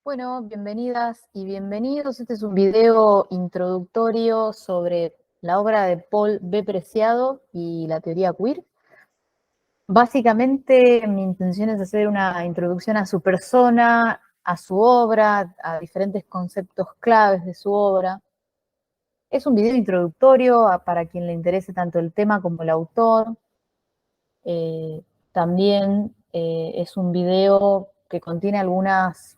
Bueno, bienvenidas y bienvenidos. Este es un video introductorio sobre la obra de Paul B. Preciado y la teoría queer. Básicamente, mi intención es hacer una introducción a su persona, a su obra, a diferentes conceptos claves de su obra. Es un video introductorio para quien le interese tanto el tema como el autor. También es un video que contiene algunas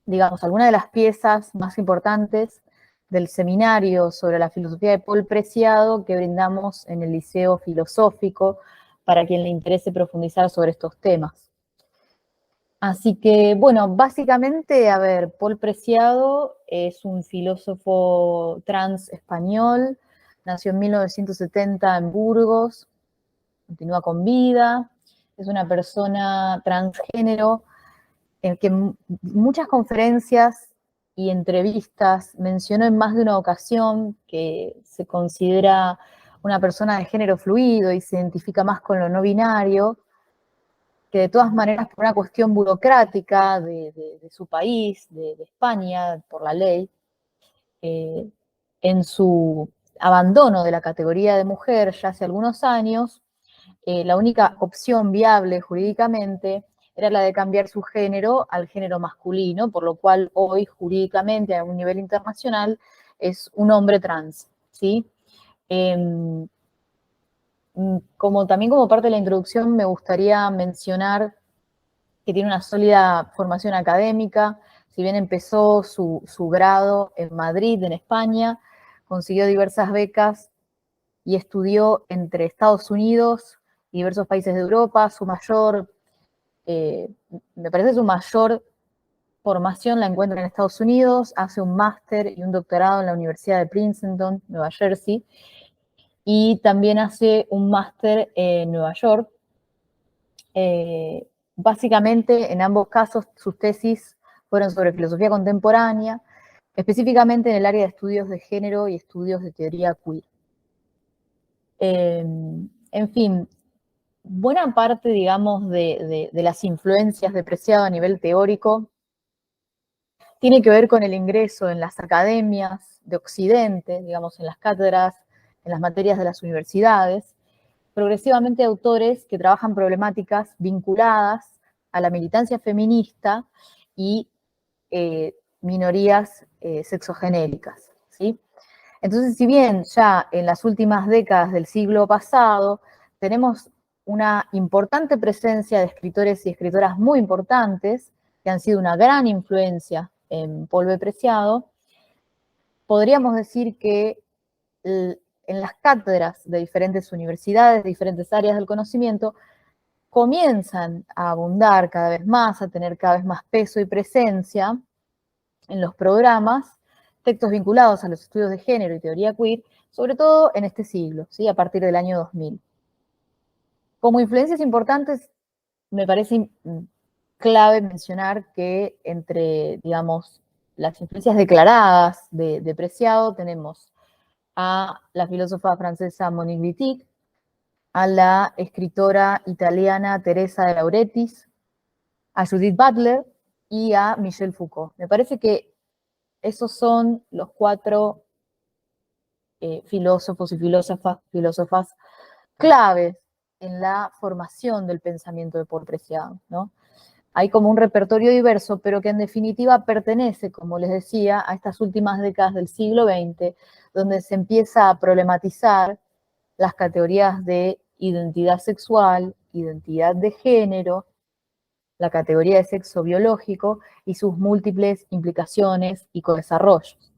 de las piezas más importantes del seminario sobre la filosofía de Paul Preciado que brindamos en el Liceo Filosófico para quien le interese profundizar sobre estos temas. Así que, bueno, básicamente, Paul Preciado es un filósofo trans español, nació en 1970 en Burgos, continúa con vida, es una persona transgénero que en muchas conferencias y entrevistas mencionó en más de una ocasión que se considera una persona de género fluido y se identifica más con lo no binario, que de todas maneras por una cuestión burocrática de su país, de España, por la ley, en su abandono de la categoría de mujer ya hace algunos años, la única opción viable jurídicamente era la de cambiar su género al género masculino, por lo cual hoy jurídicamente a un nivel internacional es un hombre trans, ¿sí? También como parte de la introducción me gustaría mencionar que tiene una sólida formación académica, si bien empezó su grado en Madrid, en España, consiguió diversas becas y estudió entre Estados Unidos y diversos países de Europa. Me parece su mayor formación la encuentra en Estados Unidos, hace un máster y un doctorado en la Universidad de Princeton, Nueva Jersey, y también hace un máster en Nueva York. Básicamente, en ambos casos, sus tesis fueron sobre filosofía contemporánea, específicamente en el área de estudios de género y estudios de teoría queer. En fin, buena parte, digamos, de las influencias de Preciado a nivel teórico tiene que ver con el ingreso en las academias de Occidente, digamos, en las cátedras, en las materias de las universidades, progresivamente autores que trabajan problemáticas vinculadas a la militancia feminista y minorías sexogenéricas, ¿sí? Entonces, si bien ya en las últimas décadas del siglo pasado tenemos una importante presencia de escritores y escritoras muy importantes que han sido una gran influencia en Paul B. Preciado, podríamos decir que en las cátedras de diferentes universidades, de diferentes áreas del conocimiento, comienzan a abundar cada vez más, a tener cada vez más peso y presencia en los programas, textos vinculados a los estudios de género y teoría queer, sobre todo en este siglo, ¿sí? A partir del año 2000. Como influencias importantes, me parece clave mencionar que entre, digamos, las influencias declaradas de Preciado tenemos a la filósofa francesa Monique Wittig, a la escritora italiana Teresa de Lauretis, a Judith Butler y a Michel Foucault. Me parece que esos son los cuatro filósofos y filósofas claves en la formación del pensamiento de Paul Preciado, ¿no? Hay como un repertorio diverso, pero que en definitiva pertenece, como les decía, a estas últimas décadas del siglo XX, donde se empieza a problematizar las categorías de identidad sexual, identidad de género, la categoría de sexo biológico y sus múltiples implicaciones y co-desarrollos.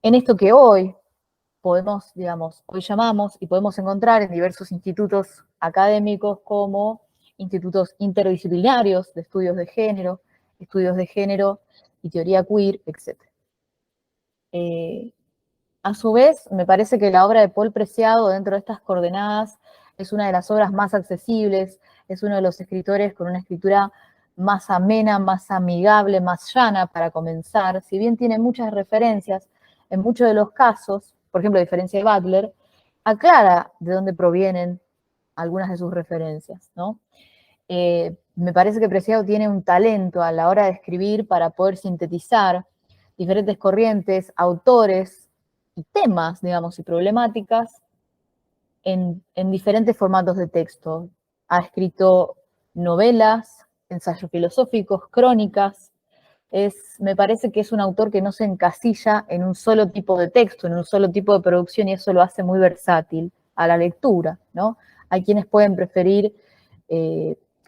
En esto que hoy podemos, digamos, hoy llamamos y podemos encontrar en diversos institutos académicos como institutos interdisciplinarios de estudios de género y teoría queer, etc. A su vez, me parece que la obra de Paul Preciado dentro de estas coordenadas es una de las obras más accesibles, es uno de los escritores con una escritura más amena, más amigable, más llana para comenzar, si bien tiene muchas referencias, en muchos de los casos, por ejemplo, a diferencia de Butler, aclara de dónde provienen algunas de sus referencias, ¿no? Me parece que Preciado tiene un talento a la hora de escribir para poder sintetizar diferentes corrientes, autores y temas, digamos, y problemáticas en diferentes formatos de texto. Ha escrito novelas, ensayos filosóficos, crónicas. Me parece que es un autor que no se encasilla en un solo tipo de texto, en un solo tipo de producción, y eso lo hace muy versátil a la lectura, ¿no? Hay quienes pueden preferir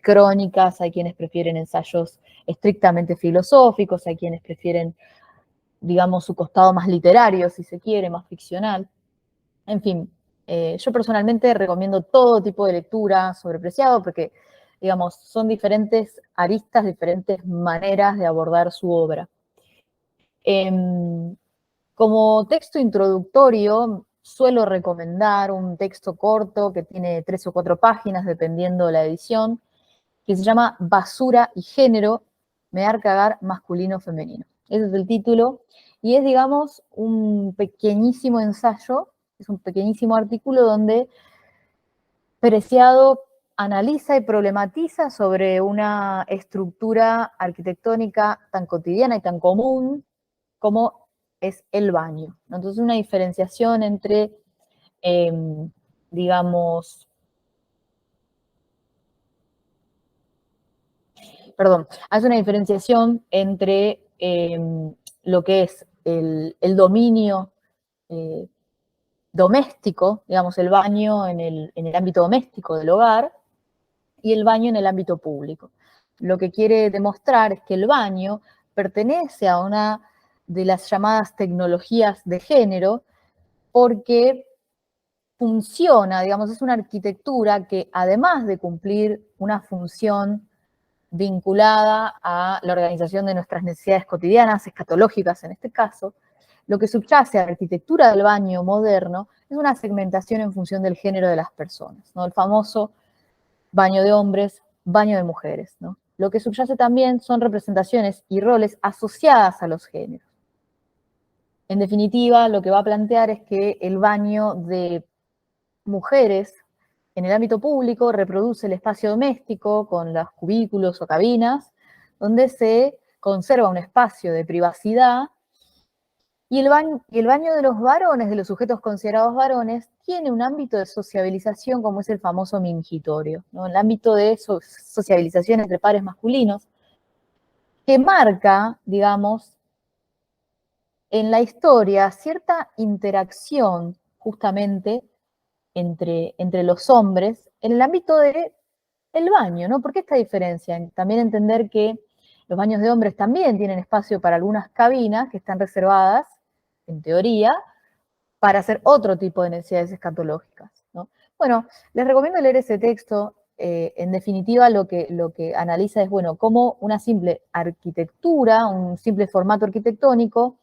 crónicas, hay quienes prefieren ensayos estrictamente filosóficos, hay quienes prefieren, digamos, su costado más literario, si se quiere, más ficcional. En fin, yo personalmente recomiendo todo tipo de lectura sobre Preciado porque, digamos, son diferentes aristas, diferentes maneras de abordar su obra. Como texto introductorio, suelo recomendar un texto corto que tiene 3 o 4 páginas, dependiendo de la edición, que se llama Basura y Género, me da cagar masculino o femenino. Ese es el título, y es, digamos, un pequeñísimo ensayo, es un pequeñísimo artículo donde Preciado analiza y problematiza sobre una estructura arquitectónica tan cotidiana y tan común como es el baño, ¿no? Entonces, una diferenciación entre, digamos, hace una diferenciación entre lo que es el dominio eh, doméstico, digamos, el baño en el ámbito doméstico del hogar, y el baño en el ámbito público. Lo que quiere demostrar es que el baño pertenece a una de las llamadas tecnologías de género porque funciona, digamos, es una arquitectura que además de cumplir una función vinculada a la organización de nuestras necesidades cotidianas, escatológicas en este caso, lo que subyace a la arquitectura del baño moderno es una segmentación en función del género de las personas, ¿no? El famoso baño de hombres, baño de mujeres, ¿no? Lo que subyace también son representaciones y roles asociadas a los géneros. En definitiva, lo que va a plantear es que el baño de mujeres en el ámbito público reproduce el espacio doméstico con los cubículos o cabinas, donde se conserva un espacio de privacidad, y el baño de los varones, de los sujetos considerados varones, tiene un ámbito de sociabilización como es el famoso mingitorio, ¿no? El ámbito de sociabilización entre pares masculinos, que marca, digamos, en la historia cierta interacción justamente entre los hombres en el ámbito del baño, ¿no? ¿Por qué esta diferencia? También entender que los baños de hombres también tienen espacio para algunas cabinas que están reservadas, en teoría, para hacer otro tipo de necesidades escatológicas, ¿no? Bueno, les recomiendo leer ese texto. En definitiva, lo que analiza es, bueno, cómo una simple arquitectura, un simple formato arquitectónico,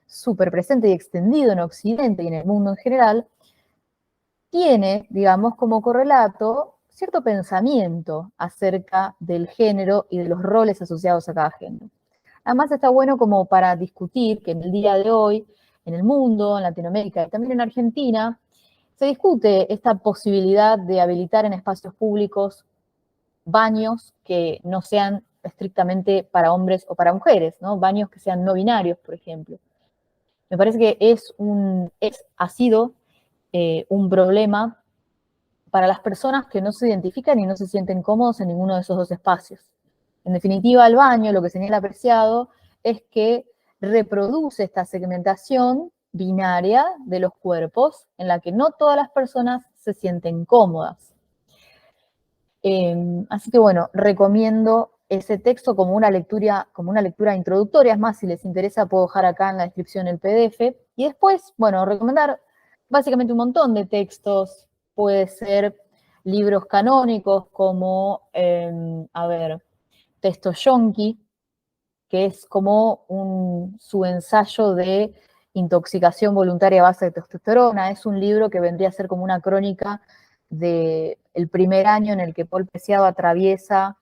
súper presente y extendido en Occidente y en el mundo en general, tiene, digamos, como correlato cierto pensamiento acerca del género y de los roles asociados a cada género. Además, está bueno como para discutir que en el día de hoy, en el mundo, en Latinoamérica y también en Argentina, se discute esta posibilidad de habilitar en espacios públicos baños que no sean estrictamente para hombres o para mujeres, ¿no? Baños que sean no binarios, por ejemplo. Me parece que ha sido un problema para las personas que no se identifican y no se sienten cómodos en ninguno de esos dos espacios. En definitiva, el baño, lo que señala Preciado, es que reproduce esta segmentación binaria de los cuerpos en la que no todas las personas se sienten cómodas. Así que bueno, recomiendo ese texto como una lectura introductoria. Es más, si les interesa, puedo dejar acá en la descripción el PDF. Y después, bueno, recomendar básicamente un montón de textos. Puede ser libros canónicos como, Texto Yonki, que es como su ensayo de intoxicación voluntaria a base de testosterona. Es un libro que vendría a ser como una crónica del primer año en el que Paul Preciado atraviesa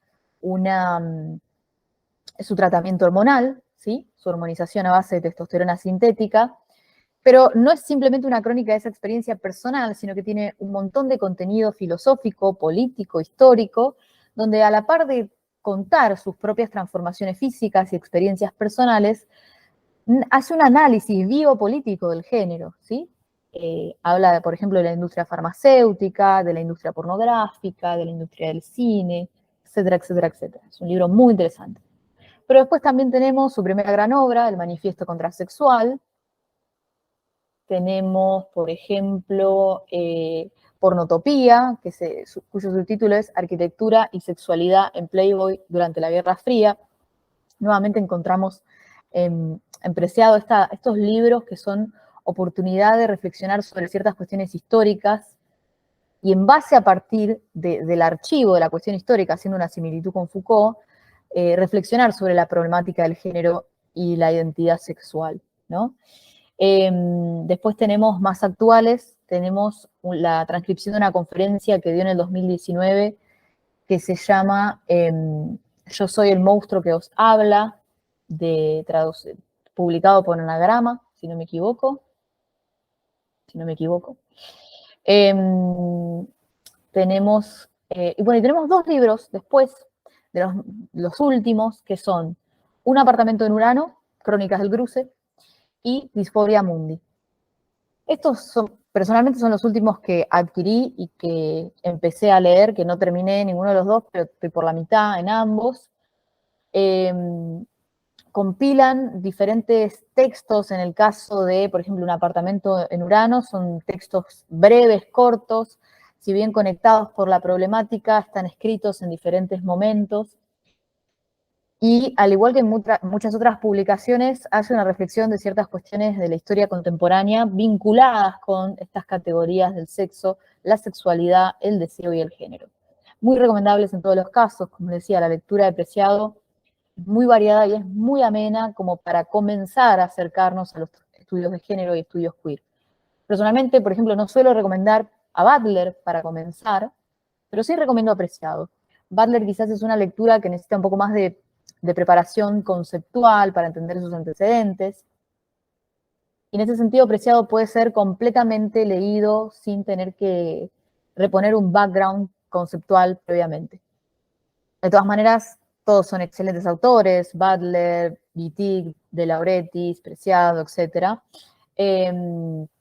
su tratamiento hormonal, ¿sí? Su hormonización a base de testosterona sintética, pero no es simplemente una crónica de esa experiencia personal, sino que tiene un montón de contenido filosófico, político, histórico, donde a la par de contar sus propias transformaciones físicas y experiencias personales, hace un análisis biopolítico del género, ¿sí? Habla, por ejemplo, de la industria farmacéutica, de la industria pornográfica, de la industria del cine, etcétera, etcétera, etcétera. Es un libro muy interesante. Pero después también tenemos su primera gran obra, El Manifiesto Contrasexual. Tenemos, por ejemplo, Pornotopía, cuyo subtítulo es Arquitectura y Sexualidad en Playboy durante la Guerra Fría. Nuevamente encontramos en Preciado estos libros que son oportunidad de reflexionar sobre ciertas cuestiones históricas y en base a partir del archivo de la cuestión histórica, haciendo una similitud con Foucault, reflexionar sobre la problemática del género y la identidad sexual, ¿no? Después tenemos más actuales, tenemos la transcripción de una conferencia que dio en el 2019 que se llama Yo soy el monstruo que os habla, publicado por Anagrama, si no me equivoco. Tenemos, y tenemos dos libros después de los últimos, que son Un apartamento en Urano, Crónicas del Cruce, y Disforia Mundi. Estos personalmente son los últimos que adquirí y que empecé a leer, que no terminé ninguno de los dos, pero estoy por la mitad en ambos. Compilan diferentes textos, en el caso de, por ejemplo, Un apartamento en Urano, son textos breves, cortos, si bien conectados por la problemática, están escritos en diferentes momentos. Y al igual que en muchas otras publicaciones, hace una reflexión de ciertas cuestiones de la historia contemporánea vinculadas con estas categorías del sexo, la sexualidad, el deseo y el género. Muy recomendables en todos los casos, como decía, la lectura de Preciado es muy variada y es muy amena como para comenzar a acercarnos a los estudios de género y estudios queer. Personalmente, por ejemplo, no suelo recomendar a Butler para comenzar, pero sí recomiendo a Preciado. Butler quizás es una lectura que necesita un poco más de preparación conceptual para entender sus antecedentes. Y en ese sentido, Preciado puede ser completamente leído sin tener que reponer un background conceptual previamente. De todas maneras, todos son excelentes autores, Butler, Wittig, De Laurentiis, Preciado, etc.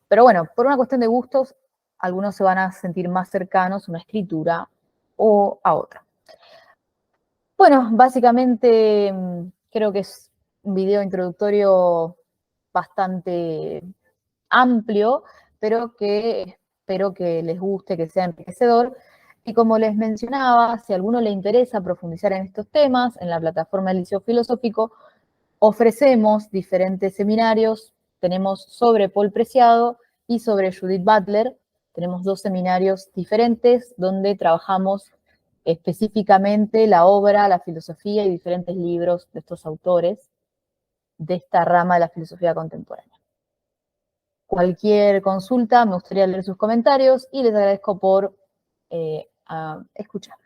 Pero bueno, por una cuestión de gustos, algunos se van a sentir más cercanos a una escritura o a otra. Bueno, básicamente creo que es un video introductorio bastante amplio, pero que espero que les guste, que sea enriquecedor. Y como les mencionaba, si a alguno le interesa profundizar en estos temas, en la plataforma del Liceo Filosófico ofrecemos diferentes seminarios. Tenemos sobre Paul Preciado y sobre Judith Butler. Tenemos dos seminarios diferentes donde trabajamos específicamente la obra, la filosofía y diferentes libros de estos autores de esta rama de la filosofía contemporánea. Cualquier consulta, me gustaría leer sus comentarios y les agradezco por escuchar.